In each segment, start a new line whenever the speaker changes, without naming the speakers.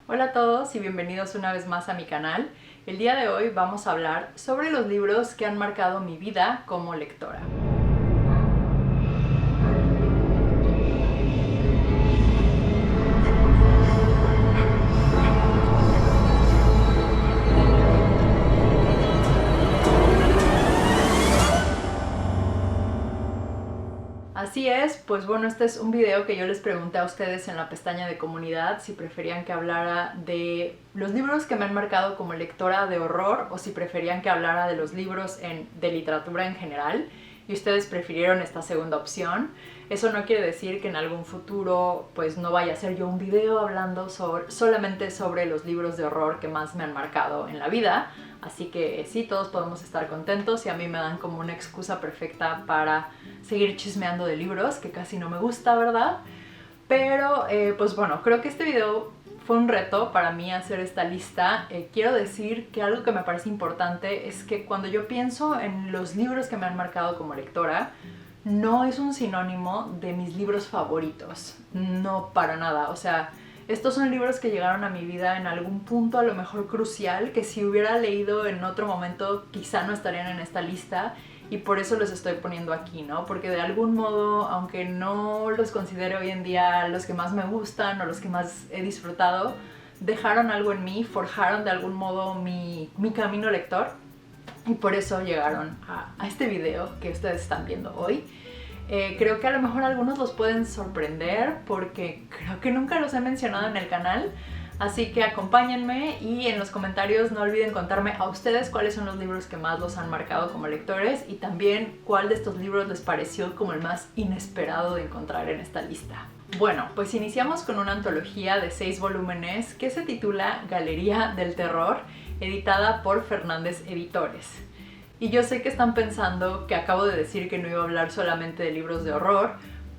Hola a todos y bienvenidos una vez más a mi canal. El día de hoy vamos a hablar sobre los libros que han marcado mi vida como lectora. Así es, pues bueno, este es un video que yo les pregunté a ustedes en la pestaña de comunidad si preferían que hablara de los libros que me han marcado como lectora de horror o si preferían que hablara de los libros de literatura en general, y ustedes prefirieron esta segunda opción. Eso no quiere decir que en algún futuro pues no vaya a hacer yo un video hablando solamente sobre los libros de horror que más me han marcado en la vida. Así que sí, todos podemos estar contentos y a mí me dan como una excusa perfecta para seguir chismeando de libros, que casi no me gusta, ¿verdad? Pero pues bueno, creo que este video fue un reto para mí hacer esta lista. Quiero decir que algo que me parece importante es que cuando yo pienso en los libros que me han marcado como lectora, no es un sinónimo de mis libros favoritos, no para nada. O sea, estos son libros que llegaron a mi vida en algún punto a lo mejor crucial, que si hubiera leído en otro momento quizá no estarían en esta lista, y por eso los estoy poniendo aquí, ¿no? Porque de algún modo, aunque no los considere hoy en día los que más me gustan o los que más he disfrutado, dejaron algo en mí, forjaron de algún modo mi camino lector, y por eso llegaron a este video que ustedes están viendo hoy. Creo que a lo mejor algunos los pueden sorprender porque creo que nunca los he mencionado en el canal. Así que acompáñenme y en los comentarios no olviden contarme a ustedes cuáles son los libros que más los han marcado como lectores y también cuál de estos libros les pareció como el más inesperado de encontrar en esta lista. Bueno, pues iniciamos con una antología de 6 volúmenes que se titula Galería del Terror, editada por Fernández Editores. Y yo sé que están pensando que acabo de decir que no iba a hablar solamente de libros de horror,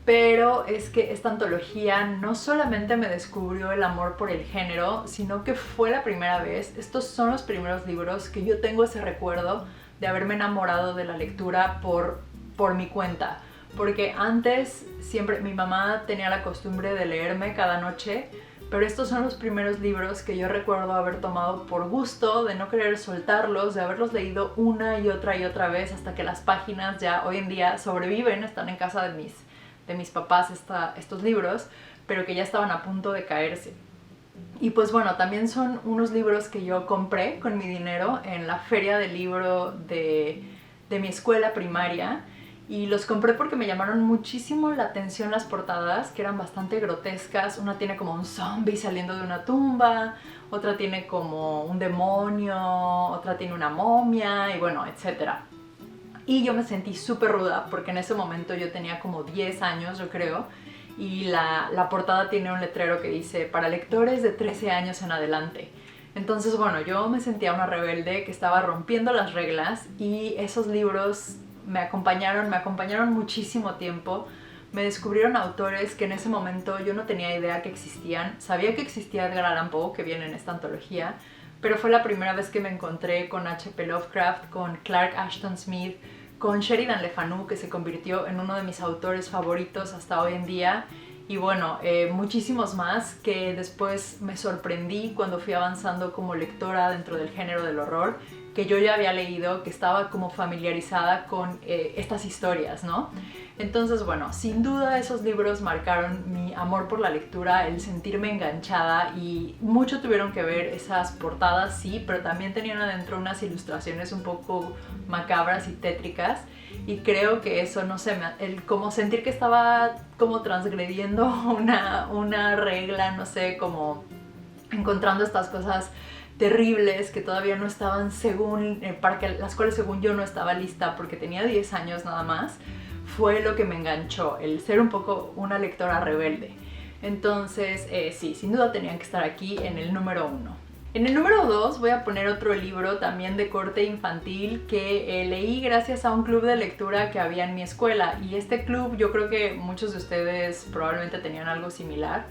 pero es que esta antología no solamente me descubrió el amor por el género, sino que fue la primera vez, estos son los primeros libros que yo tengo ese recuerdo de haberme enamorado de la lectura por mi cuenta. Porque antes siempre mi mamá tenía la costumbre de leerme cada noche, pero estos son los primeros libros que yo recuerdo haber tomado por gusto, de no querer soltarlos, de haberlos leído una y otra vez hasta que las páginas ya hoy en día sobreviven, están en casa de mis papás estos libros, pero que ya estaban a punto de caerse. Y pues bueno, también son unos libros que yo compré con mi dinero en la feria del libro de mi escuela primaria, y los compré porque me llamaron muchísimo la atención las portadas, que eran bastante grotescas. Una tiene como un zombie saliendo de una tumba, otra tiene como un demonio, otra tiene una momia y bueno, etcétera. Y yo me sentí súper ruda porque en ese momento yo tenía como 10 años, yo creo, y la portada tiene un letrero que dice para lectores de 13 años en adelante. Entonces, bueno, yo me sentía una rebelde que estaba rompiendo las reglas, y esos libros me acompañaron muchísimo tiempo. Me descubrieron autores que en ese momento yo no tenía idea que existían. Sabía que existía Edgar Allan Poe, que viene en esta antología, pero fue la primera vez que me encontré con H.P. Lovecraft, con Clark Ashton Smith, con Sheridan Le Fanu, que se convirtió en uno de mis autores favoritos hasta hoy en día, y bueno, muchísimos más que después me sorprendí cuando fui avanzando como lectora dentro del género del horror, que yo ya había leído, que estaba como familiarizada con estas historias, ¿no? Entonces, bueno, sin duda esos libros marcaron mi amor por la lectura, el sentirme enganchada, y mucho tuvieron que ver esas portadas, sí, pero también tenían adentro unas ilustraciones un poco macabras y tétricas, y creo que eso, no sé, el como sentir que estaba como transgrediendo una regla, no sé, como encontrando estas cosas terribles que todavía no estaban para las cuales según yo no estaba lista porque tenía 10 años nada más, fue lo que me enganchó, el ser un poco una lectora rebelde. Entonces, sí, sin duda tenían que estar aquí en el número 1. En el número 2 voy a poner otro libro también de corte infantil que leí gracias a un club de lectura que había en mi escuela, y este club, yo creo que muchos de ustedes probablemente tenían algo similar.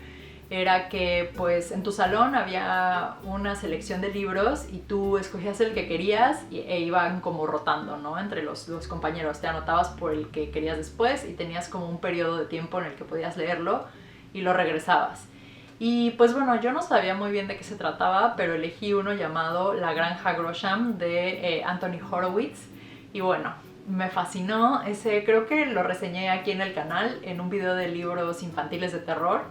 Era que pues en tu salón había una selección de libros y tú escogías el que querías e iban como rotando, ¿no? Entre los compañeros te anotabas por el que querías después y tenías como un periodo de tiempo en el que podías leerlo y lo regresabas. Y pues bueno, yo no sabía muy bien de qué se trataba, pero elegí uno llamado La Granja Grosham de Anthony Horowitz. Y bueno, me fascinó. Ese creo que lo reseñé aquí en el canal en un video de libros infantiles de terror.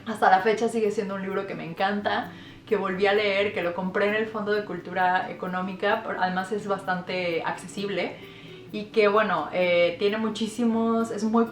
Hasta la fecha sigue siendo un libro que me encanta, que volví a leer, que lo compré en el Fondo de Cultura Económica, además es bastante accesible y que bueno, tiene muchísimos, es muy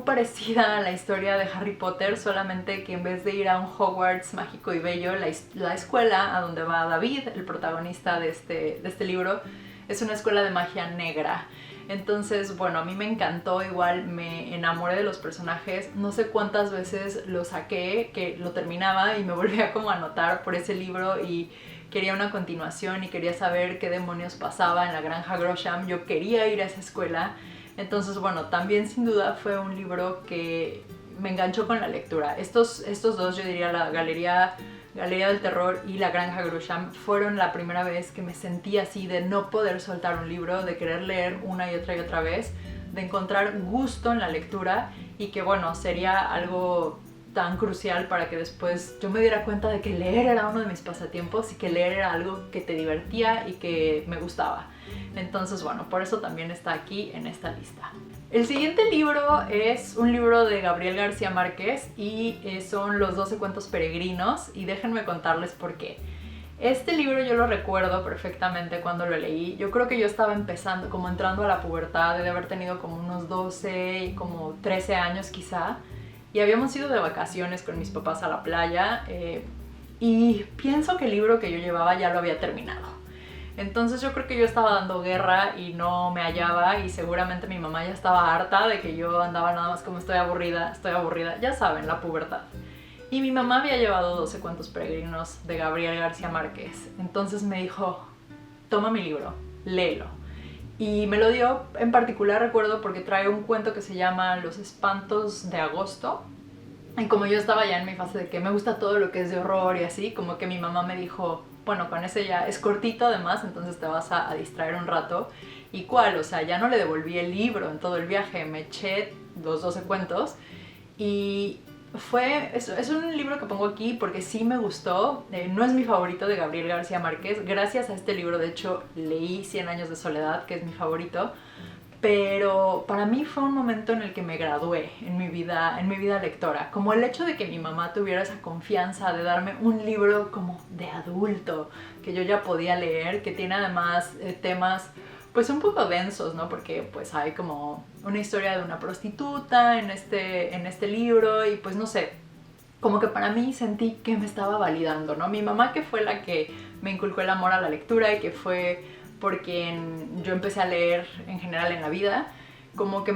parecida a la historia de Harry Potter, solamente que en vez de ir a un Hogwarts mágico y bello, la escuela a donde va David, el protagonista de este libro, es una escuela de magia negra. Entonces, bueno, a mí me encantó, igual me enamoré de los personajes. No sé cuántas veces lo saqué, que lo terminaba y me volvía como a anotar por ese libro y quería una continuación y quería saber qué demonios pasaba en la Granja Grosham. Yo quería ir a esa escuela. Entonces, bueno, también sin duda fue un libro que me enganchó con la lectura. Estos dos, yo diría la Galería del Terror y La Granja Grosham, fueron la primera vez que me sentí así de no poder soltar un libro, de querer leer una y otra vez, de encontrar gusto en la lectura y que bueno, sería algo tan crucial para que después yo me diera cuenta de que leer era uno de mis pasatiempos y que leer era algo que te divertía y que me gustaba. Entonces bueno, por eso también está aquí en esta lista. El siguiente libro es un libro de Gabriel García Márquez y son Los 12 cuentos peregrinos, y déjenme contarles por qué. Este libro yo lo recuerdo perfectamente cuando lo leí. Yo creo que yo estaba empezando, como entrando a la pubertad, de haber tenido como unos 12 y como 13 años quizá, y habíamos ido de vacaciones con mis papás a la playa y pienso que el libro que yo llevaba ya lo había terminado. Entonces yo creo que yo estaba dando guerra y no me hallaba, y seguramente mi mamá ya estaba harta de que yo andaba nada más como estoy aburrida, ya saben, la pubertad. Y mi mamá había llevado 12 cuentos peregrinos de Gabriel García Márquez. Entonces me dijo, toma mi libro, léelo. Y me lo dio, en particular recuerdo porque trae un cuento que se llama Los espantos de agosto. Y como yo estaba ya en mi fase de que me gusta todo lo que es de horror y así, como que mi mamá me dijo, bueno, con ese ya es cortito además, entonces te vas a distraer un rato. ¿Y cuál? O sea, ya no le devolví el libro en todo el viaje, me eché los 12 cuentos. Y es un libro que pongo aquí porque sí me gustó. No es mi favorito de Gabriel García Márquez. Gracias a este libro, de hecho, leí 100 años de soledad, que es mi favorito. Pero para mí fue un momento en el que me gradué en mi vida lectora. Como el hecho de que mi mamá tuviera esa confianza de darme un libro como de adulto, que yo ya podía leer, que tiene además temas pues un poco densos, ¿no? Porque pues hay como una historia de una prostituta en este libro y pues no sé, como que para mí sentí que me estaba validando, ¿no? Mi mamá, que fue la que me inculcó el amor a la lectura y que fue por quien yo empecé a leer en general en la vida, como que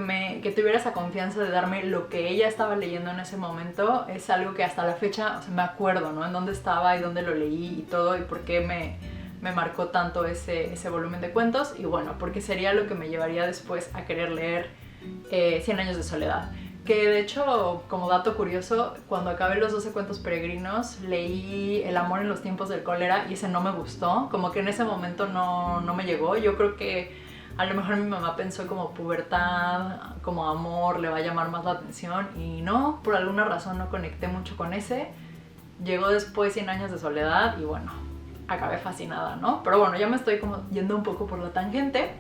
tuviera esa confianza de darme lo que ella estaba leyendo en ese momento, es algo que hasta la fecha, o sea, me acuerdo, ¿no? En dónde estaba y dónde lo leí y todo, y por qué me marcó tanto ese volumen de cuentos, y bueno, porque sería lo que me llevaría después a querer leer 100 años de soledad. Que de hecho, como dato curioso, cuando acabé los 12 cuentos peregrinos, leí El amor en los tiempos del cólera y ese no me gustó, como que en ese momento no me llegó. Yo creo que a lo mejor mi mamá pensó como pubertad, como amor, le va a llamar más la atención, y no, por alguna razón no conecté mucho con ese. Llegó después 100 años de soledad y bueno, acabé fascinada, ¿no? Pero bueno, ya me estoy como yendo un poco por la tangente.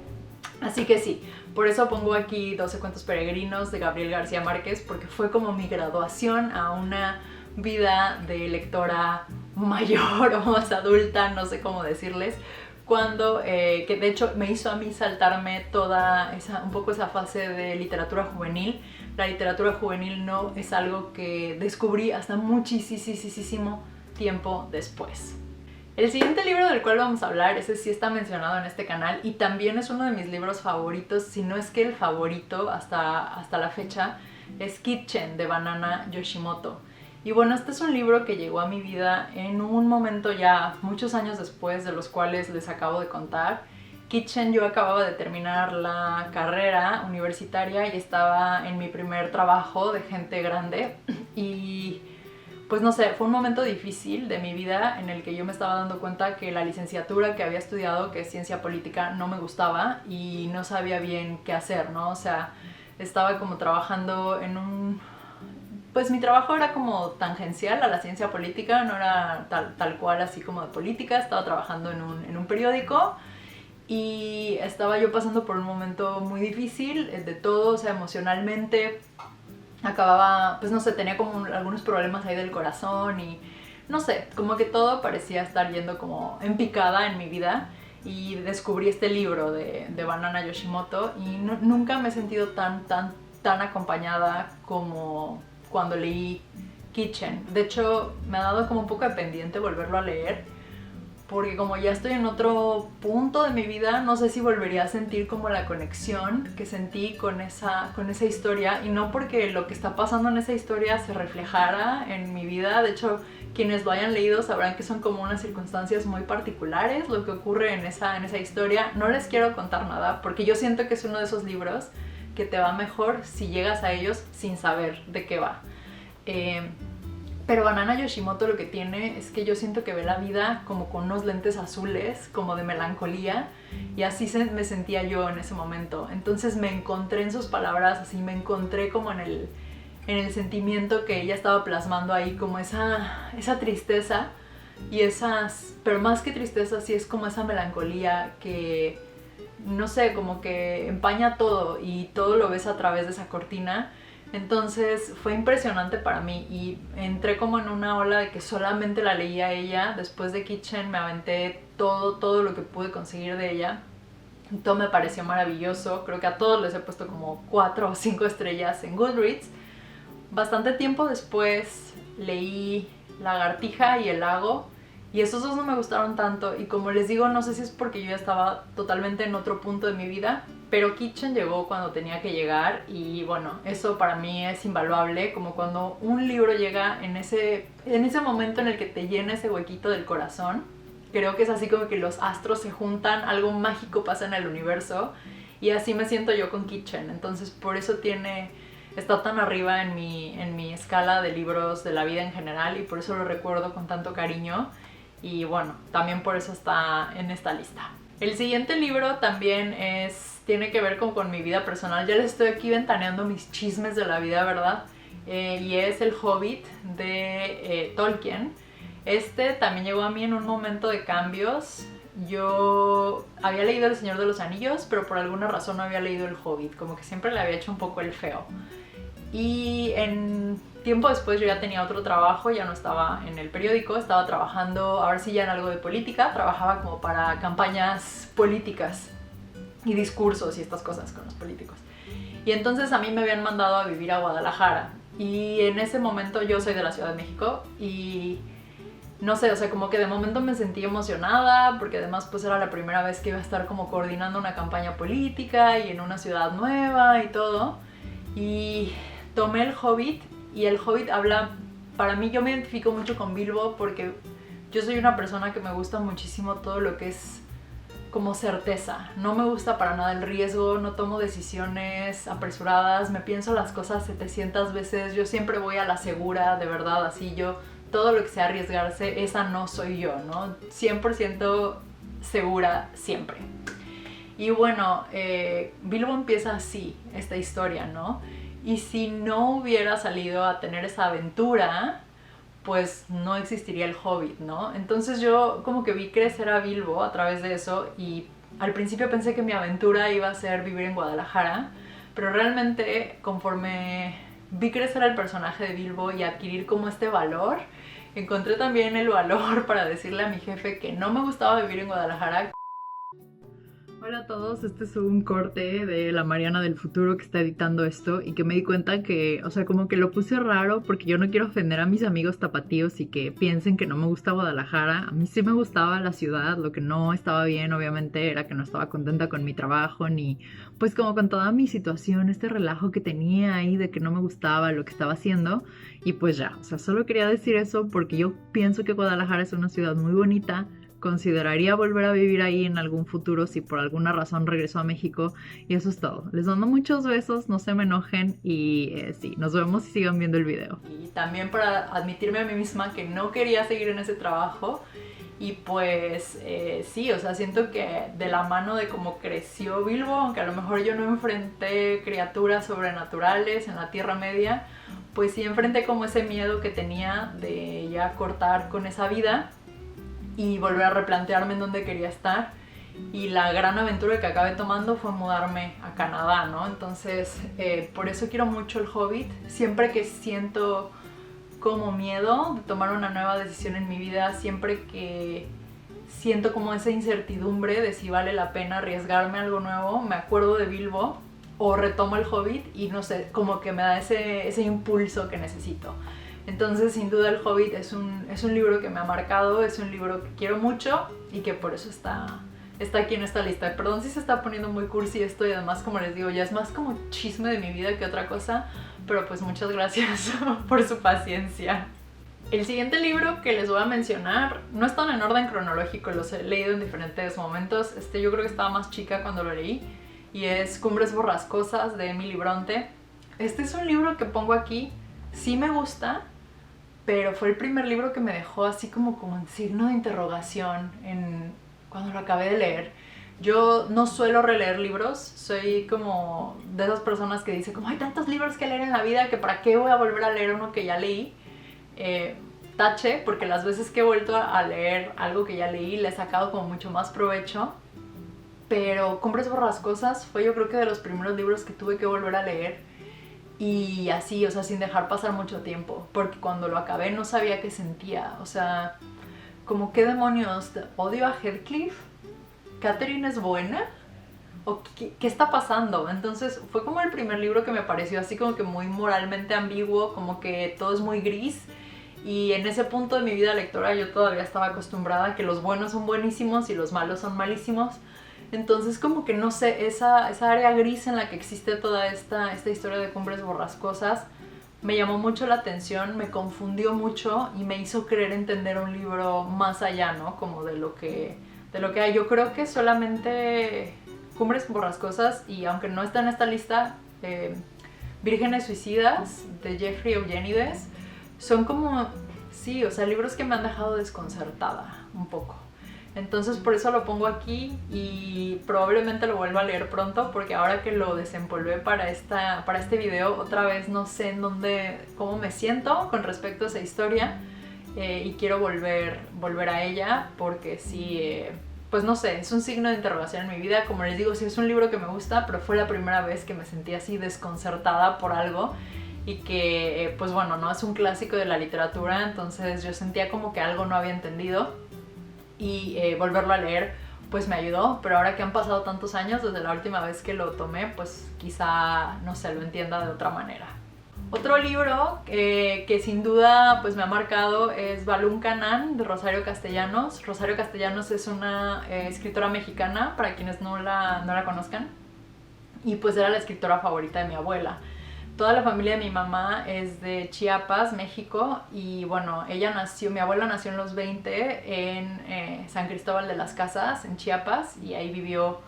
Así que sí, por eso pongo aquí 12 cuentos peregrinos de Gabriel García Márquez, porque fue como mi graduación a una vida de lectora mayor o más adulta, no sé cómo decirles, cuando, que de hecho me hizo a mí saltarme un poco esa fase de literatura juvenil. La literatura juvenil no es algo que descubrí hasta muchísimo tiempo después. El siguiente libro del cual vamos a hablar, ese sí está mencionado en este canal y también es uno de mis libros favoritos, si no es que el favorito hasta la fecha, es Kitchen de Banana Yoshimoto. Y bueno, este es un libro que llegó a mi vida en un momento ya muchos años después, de los cuales les acabo de contar. Kitchen, yo acababa de terminar la carrera universitaria y estaba en mi primer trabajo de gente grande y pues no sé, fue un momento difícil de mi vida en el que yo me estaba dando cuenta que la licenciatura que había estudiado, que es ciencia política, no me gustaba y no sabía bien qué hacer, ¿no? O sea, estaba como trabajando en un pues mi trabajo era como tangencial a la ciencia política, no era tal cual así como de política, estaba trabajando en un periódico y estaba yo pasando por un momento muy difícil de todo, o sea, emocionalmente acababa, pues no sé, tenía como algunos problemas ahí del corazón y no sé, como que todo parecía estar yendo como en picada en mi vida y descubrí este libro de Banana Yoshimoto y nunca me he sentido tan acompañada como cuando leí Kitchen. De hecho, me ha dado como un poco de pendiente volverlo a leer porque como ya estoy en otro punto de mi vida, no sé si volvería a sentir como la conexión que sentí con esa historia, y no porque lo que está pasando en esa historia se reflejara en mi vida. De hecho, quienes lo hayan leído sabrán que son como unas circunstancias muy particulares lo que ocurre en esa historia. No les quiero contar nada porque yo siento que es uno de esos libros que te va mejor si llegas a ellos sin saber de qué va. Pero Banana Yoshimoto lo que tiene es que yo siento que ve la vida como con unos lentes azules, como de melancolía, y así me sentía yo en ese momento. Entonces me encontré en sus palabras, así me encontré como en el sentimiento que ella estaba plasmando ahí, como esa tristeza y pero más que tristeza, sí es como esa melancolía que, no sé, como que empaña todo y todo lo ves a través de esa cortina. Entonces fue impresionante para mí y entré como en una ola de que solamente la leía ella. Después de Kitchen me aventé todo lo que pude conseguir de ella. Todo me pareció maravilloso. Creo que a todos les he puesto como 4 o 5 estrellas en Goodreads. Bastante tiempo después leí Lagartija y el lago y esos dos no me gustaron tanto, y como les digo, no sé si es porque yo ya estaba totalmente en otro punto de mi vida, pero Kitchen llegó cuando tenía que llegar y bueno, eso para mí es invaluable, como cuando un libro llega en ese momento en el que te llena ese huequito del corazón. Creo que es así como que los astros se juntan, algo mágico pasa en el universo, y así me siento yo con Kitchen. Entonces por eso está tan arriba en mi escala de libros de la vida en general, y por eso lo recuerdo con tanto cariño, y bueno, también por eso está en esta lista. El siguiente libro también tiene que ver con mi vida personal. Ya les estoy aquí ventaneando mis chismes de la vida, ¿verdad? Y es El Hobbit de Tolkien. Este también llegó a mí en un momento de cambios. Yo había leído El Señor de los Anillos, pero por alguna razón no había leído El Hobbit, como que siempre le había hecho un poco el feo. Y en tiempo después yo ya tenía otro trabajo, ya no estaba en el periódico, estaba trabajando, ahora sí ya en algo de política, trabajaba como para campañas políticas y discursos y estas cosas con los políticos. Y entonces a mí me habían mandado a vivir a Guadalajara, y en ese momento yo soy de la Ciudad de México y no sé, o sea, como que de momento me sentí emocionada porque además pues era la primera vez que iba a estar como coordinando una campaña política y en una ciudad nueva y todo. Y tomé El Hobbit, y El Hobbit habla, para mí, yo me identifico mucho con Bilbo porque yo soy una persona que me gusta muchísimo todo lo que es como certeza. No me gusta para nada el riesgo, no tomo decisiones apresuradas, me pienso las cosas 700 veces, yo siempre voy a la segura, de verdad, así yo, todo lo que sea arriesgarse, esa no soy yo, ¿no? 100% segura siempre. Y bueno, Bilbo empieza así, esta historia, ¿no? Y si no hubiera salido a tener esa aventura, pues no existiría El Hobbit, ¿no? Entonces yo como que vi crecer a Bilbo a través de eso, y al principio pensé que mi aventura iba a ser vivir en Guadalajara, pero realmente conforme vi crecer al personaje de Bilbo y adquirir como este valor, encontré también el valor para decirle a mi jefe que no me gustaba vivir en Guadalajara. Hola a todos, este es un corte de la Mariana del futuro que está editando esto, y que me di cuenta que, o sea, como que lo puse raro porque yo no quiero ofender a mis amigos tapatíos y que piensen que no me gusta Guadalajara. A mí sí me gustaba la ciudad, lo que no estaba bien obviamente era que no estaba contenta con mi trabajo ni pues como con toda mi situación, este relajo que tenía ahí de que no me gustaba lo que estaba haciendo, y pues ya, o sea, solo quería decir eso porque yo pienso que Guadalajara es una ciudad muy bonita. Consideraría volver a vivir ahí en algún futuro si por alguna razón regreso a México, y eso es todo. Les mando muchos besos, no se me enojen, y sí, nos vemos y sigan viendo el video. Y también para admitirme a mí misma que no quería seguir en ese trabajo, y pues sí, o sea, siento que de la mano de cómo creció Bilbo, aunque a lo mejor yo no enfrenté criaturas sobrenaturales en la Tierra Media, pues sí enfrenté como ese miedo que tenía de ya cortar con esa vida y volver a replantearme en dónde quería estar. Y la gran aventura que acabé tomando fue mudarme a Canadá, ¿no? Entonces, por eso quiero mucho El Hobbit. Siempre que siento como miedo de tomar una nueva decisión en mi vida, siempre que siento como esa incertidumbre de si vale la pena arriesgarme a algo nuevo, me acuerdo de Bilbo o retomo El Hobbit y no sé, como que me da ese impulso que necesito. Entonces, sin duda, El Hobbit es un libro que me ha marcado, es un libro que quiero mucho y que por eso está aquí en esta lista. Perdón si se está poniendo muy cursi esto y además, como les digo, ya es más como chisme de mi vida que otra cosa, pero pues muchas gracias por su paciencia. El siguiente libro que les voy a mencionar no están en orden cronológico, los he leído en diferentes momentos. Yo creo que estaba más chica cuando lo leí y es Cumbres Borrascosas de Emily Bronte. Este es un libro que pongo aquí, sí me gusta, pero fue el primer libro que me dejó así como en signo de interrogación cuando lo acabé de leer. Yo no suelo releer libros, soy como de esas personas que dicen como hay tantos libros que leer en la vida que para qué voy a volver a leer uno que ya leí. Tache, porque las veces que he vuelto a leer algo que ya leí le he sacado como mucho más provecho. Pero Cumbres Borrascosas fue yo creo que de los primeros libros que tuve que volver a leer y así, o sea, sin dejar pasar mucho tiempo, porque cuando lo acabé no sabía qué sentía, o sea, como qué demonios, odio a Heathcliff, Catherine es buena, o qué está pasando. Entonces fue como el primer libro que me pareció así como que muy moralmente ambiguo, como que todo es muy gris. Y en ese punto de mi vida lectora yo todavía estaba acostumbrada a que los buenos son buenísimos y los malos son malísimos. Entonces como que no sé, esa área gris en la que existe toda esta historia de Cumbres Borrascosas me llamó mucho la atención, me confundió mucho y me hizo querer entender un libro más allá, ¿no? Como de lo que hay. Yo creo que solamente Cumbres Borrascosas y aunque no está en esta lista, Vírgenes Suicidas de Jeffrey Eugenides son como, sí, o sea, libros que me han dejado desconcertada un poco. Entonces por eso lo pongo aquí y probablemente lo vuelva a leer pronto porque ahora que lo desempolvé para este video otra vez no sé cómo me siento con respecto a esa historia y quiero volver a ella porque sí, pues no sé, es un signo de interrogación en mi vida. Como les digo, sí es un libro que me gusta, pero fue la primera vez que me sentí así desconcertada por algo y que pues bueno, no es un clásico de la literatura, entonces yo sentía como que algo no había entendido. Y volverlo a leer pues me ayudó, pero ahora que han pasado tantos años desde la última vez que lo tomé, pues quizá, no sé, lo entienda de otra manera. Otro libro que sin duda pues me ha marcado es Balún Canán de Rosario Castellanos. Rosario Castellanos es una escritora mexicana, para quienes no la conozcan, y pues era la escritora favorita de mi abuela. Toda la familia de mi mamá es de Chiapas, México, y bueno, mi abuela nació en los 20 en San Cristóbal de las Casas, en Chiapas, y ahí vivió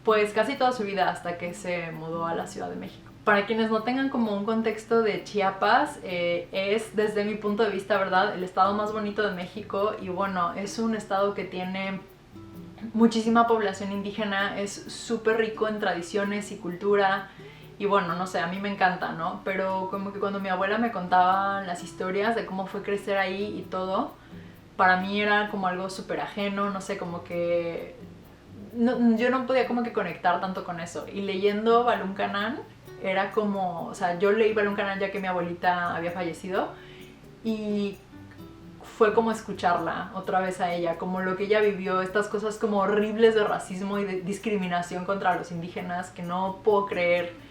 pues casi toda su vida hasta que se mudó a la Ciudad de México. Para quienes no tengan como un contexto de Chiapas, es desde mi punto de vista, ¿verdad?, el estado más bonito de México, y bueno, es un estado que tiene muchísima población indígena, es súper rico en tradiciones y cultura. Y bueno, no sé, a mí me encanta, ¿no? Pero como que cuando mi abuela me contaba las historias de cómo fue crecer ahí y todo, para mí era como algo súper ajeno, no sé, como que yo no podía como que conectar tanto con eso. Y leyendo Balún Canán era como, o sea, yo leí Balún Canán ya que mi abuelita había fallecido y fue como escucharla otra vez a ella, como lo que ella vivió, estas cosas como horribles de racismo y de discriminación contra los indígenas que no puedo creer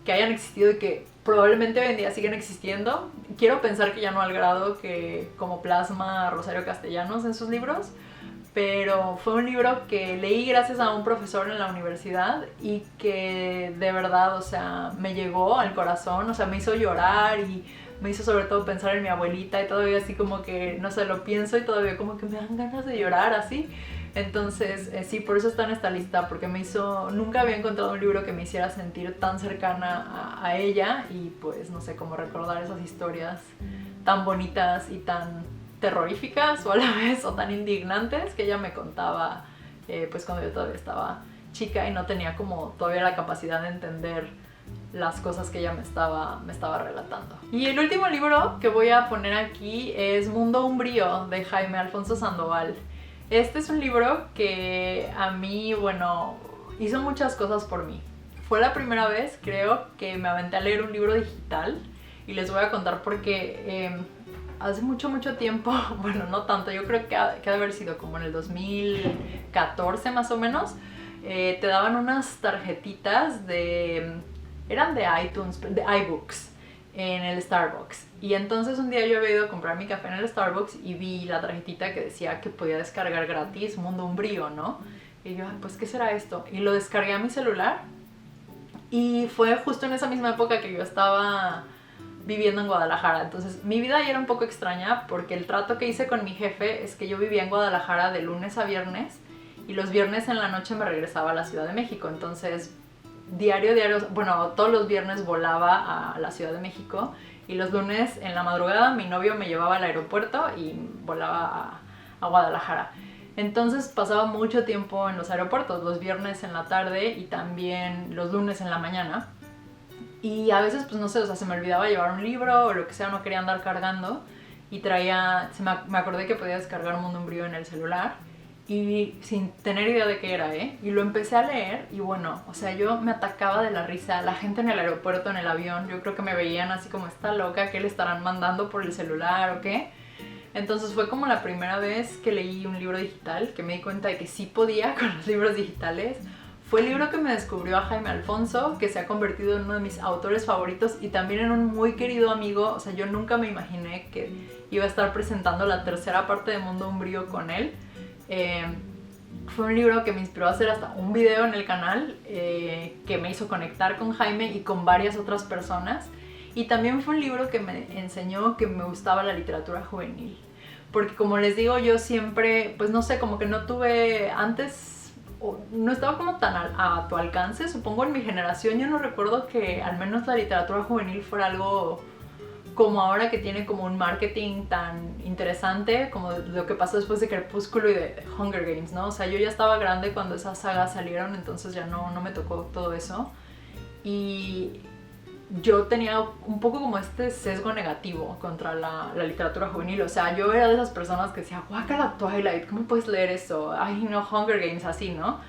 que hayan existido y que probablemente hoy en día siguen existiendo. Quiero pensar que ya no al grado que como plasma Rosario Castellanos en sus libros, pero fue un libro que leí gracias a un profesor en la universidad y que de verdad, o sea, me llegó al corazón, o sea, me hizo llorar y me hizo sobre todo pensar en mi abuelita y todavía así como que, no sé, lo pienso y todavía como que me dan ganas de llorar así. Entonces, sí, por eso está en esta lista, porque nunca había encontrado un libro que me hiciera sentir tan cercana a ella y pues, no sé, como recordar esas historias tan bonitas y tan terroríficas o a la vez, o tan indignantes que ella me contaba, pues cuando yo todavía estaba chica y no tenía como todavía la capacidad de entender las cosas que ella me estaba relatando. Y el último libro que voy a poner aquí es Mundo Umbrío, de Jaime Alfonso Sandoval. Este es un libro que a mí, bueno, hizo muchas cosas por mí. Fue la primera vez, creo, que me aventé a leer un libro digital, y les voy a contar porque hace mucho tiempo, bueno, no tanto, yo creo que ha de haber sido como en el 2014 más o menos, te daban unas tarjetitas eran de iTunes, de iBooks, en el Starbucks. Y entonces un día yo había ido a comprar mi café en el Starbucks y vi la tarjetita que decía que podía descargar gratis Mundo Umbrío, ¿no? Y yo, pues, ¿qué será esto? Y lo descargué a mi celular, y fue justo en esa misma época que yo estaba viviendo en Guadalajara. Entonces mi vida ya era un poco extraña porque el trato que hice con mi jefe es que yo vivía en Guadalajara de lunes a viernes, y los viernes en la noche me regresaba a la Ciudad de México. Entonces diario, bueno, todos los viernes volaba a la Ciudad de México, y los lunes en la madrugada mi novio me llevaba al aeropuerto y volaba a Guadalajara. Entonces pasaba mucho tiempo en los aeropuertos, los viernes en la tarde y también los lunes en la mañana. Y a veces, pues no sé, o sea, se me olvidaba llevar un libro o lo que sea, no quería andar cargando, y me acordé que podía descargar Mundo Umbrío en el celular, y sin tener idea de qué era, y lo empecé a leer, y bueno, o sea, yo me atacaba de la risa. La gente en el aeropuerto, en el avión, yo creo que me veían así como, está loca, ¿qué le estarán mandando por el celular o qué? Entonces fue como la primera vez que leí un libro digital, que me di cuenta de que sí podía con los libros digitales. Fue el libro que me descubrió a Jaime Alfonso, que se ha convertido en uno de mis autores favoritos y también en un muy querido amigo. O sea, yo nunca me imaginé que iba a estar presentando la tercera parte de Mundo Umbrío con él. Fue un libro que me inspiró a hacer hasta un video en el canal, que me hizo conectar con Jaime y con varias otras personas. Y también fue un libro que me enseñó que me gustaba la literatura juvenil. Porque como les digo, yo siempre, pues no sé, como que no tuve antes, no estaba como tan a tu alcance, supongo en mi generación. Yo no recuerdo que al menos la literatura juvenil fuera algo como ahora, que tiene como un marketing tan interesante, como lo que pasó después de Crepúsculo y de Hunger Games, ¿no? O sea, yo ya estaba grande cuando esas sagas salieron, entonces ya no me tocó todo eso. Y yo tenía un poco como este sesgo negativo contra la literatura juvenil. O sea, yo era de esas personas que decía, guácala Twilight, ¿cómo puedes leer eso? Ay, no, Hunger Games, así, ¿no?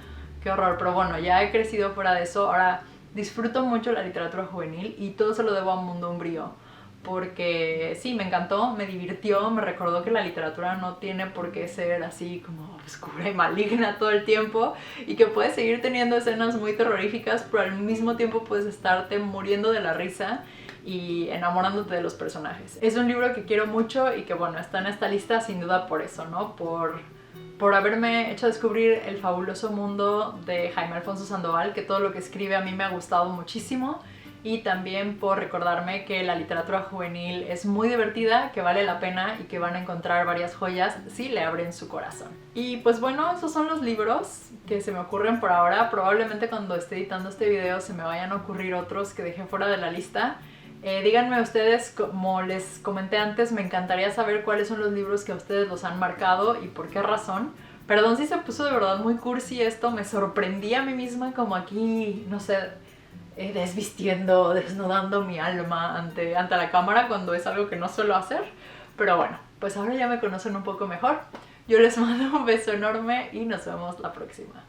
Qué horror. Pero bueno, ya he crecido fuera de eso. Ahora disfruto mucho la literatura juvenil y todo se lo debo a Mundo Umbrío. Porque sí, me encantó, me divirtió, me recordó que la literatura no tiene por qué ser así como oscura y maligna todo el tiempo, y que puedes seguir teniendo escenas muy terroríficas, pero al mismo tiempo puedes estarte muriendo de la risa y enamorándote de los personajes. Es un libro que quiero mucho y que bueno, está en esta lista sin duda por eso, ¿no? Por haberme hecho descubrir el fabuloso mundo de Jaime Alfonso Sandoval, que todo lo que escribe a mí me ha gustado muchísimo. Y también por recordarme que la literatura juvenil es muy divertida, que vale la pena y que van a encontrar varias joyas si le abren su corazón. Y pues bueno, esos son los libros que se me ocurren por ahora. Probablemente cuando esté editando este video se me vayan a ocurrir otros que dejé fuera de la lista. Díganme ustedes, como les comenté antes, me encantaría saber cuáles son los libros que a ustedes los han marcado y por qué razón. Perdón si se puso de verdad muy cursi esto, me sorprendí a mí misma como aquí, no sé, desvistiendo, desnudando mi alma ante la cámara cuando es algo que no suelo hacer. Pero bueno, pues ahora ya me conocen un poco mejor. Yo les mando un beso enorme y nos vemos la próxima.